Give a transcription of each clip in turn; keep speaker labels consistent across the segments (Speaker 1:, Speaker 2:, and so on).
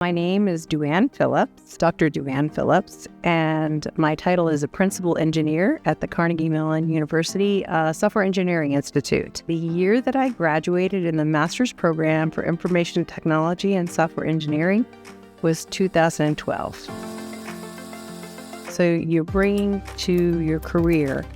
Speaker 1: My name is Dewanne Phillips, Dr. Dewanne Phillips, and my title is a principal engineer at the Carnegie Mellon University Software Engineering Institute. The year that I graduated in the master's program for information technology and software engineering was 2012. So you're bringing to your career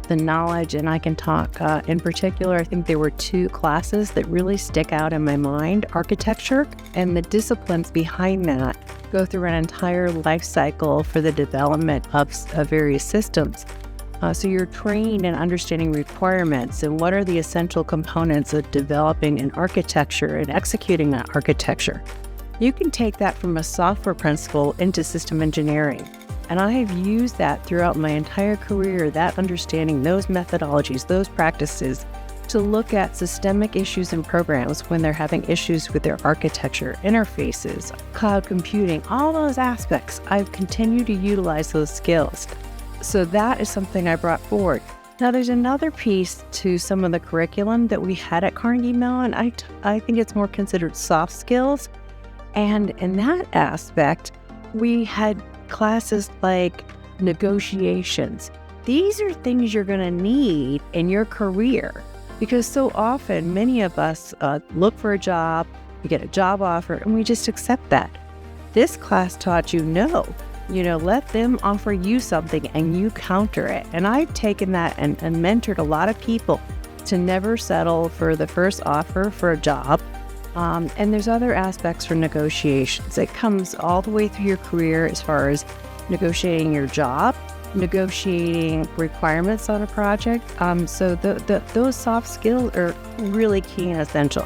Speaker 1: the knowledge, and I can talk in particular, I think there were two classes that really stick out in my mind: architecture and the disciplines behind that go through an entire life cycle for the development of various systems. So you're trained in understanding requirements and what are the essential components of developing an architecture and executing that architecture. You can take that from a software principle into system engineering. And I have used that throughout my entire career, that understanding, those methodologies, those practices, to look at systemic issues in programs when they're having issues with their architecture, interfaces, cloud computing, all those aspects. I've continued to utilize those skills. So that is something I brought forward. Now, there's another piece to some of the curriculum that we had at Carnegie Mellon. I think it's more considered soft skills. And in that aspect, we had classes like negotiations. These are things you're going to need in your career, because so often many of us look for a job, we get a job offer, and we just accept that. This class taught you let them offer you something and you counter it. And I've taken that and mentored a lot of people to never settle for the first offer for a job. And there's other aspects for negotiations. It comes all the way through your career as far as negotiating your job, negotiating requirements on a project. So those soft skills are really key and essential.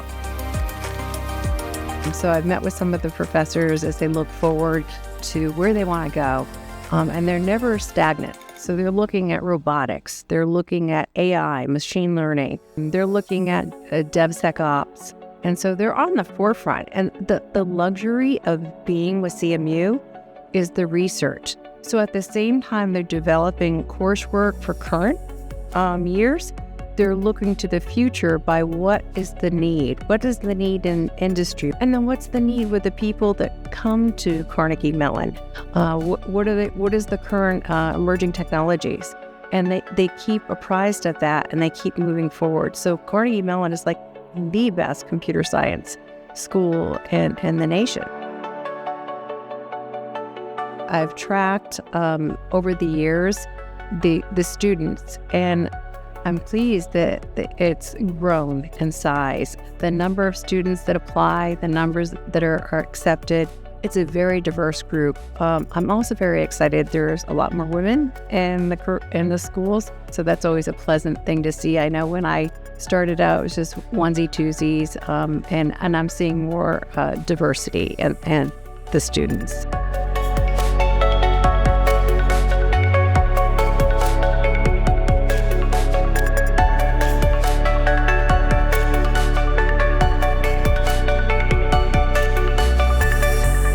Speaker 1: So I've met with some of the professors as they look forward to where they want to go, and they're never stagnant. So they're looking at robotics, they're looking at AI, machine learning, they're looking at DevSecOps. And so they're on the forefront. And the luxury of being with CMU is the research. So at the same time they're developing coursework for current years, they're looking to the future by what is the need? What is the need in industry? And then what's the need with the people that come to Carnegie Mellon? What is the current emerging technologies? And they keep apprised of that and they keep moving forward. So Carnegie Mellon is like the best computer science school in the nation. I've tracked over the years the students, and I'm pleased that it's grown in size. The number of students that apply, the numbers that are accepted, it's a very diverse group. I'm also very excited. There's a lot more women in the schools, so that's always a pleasant thing to see. I know when I started out, it was just onesie twosies, and I'm seeing more diversity in the students.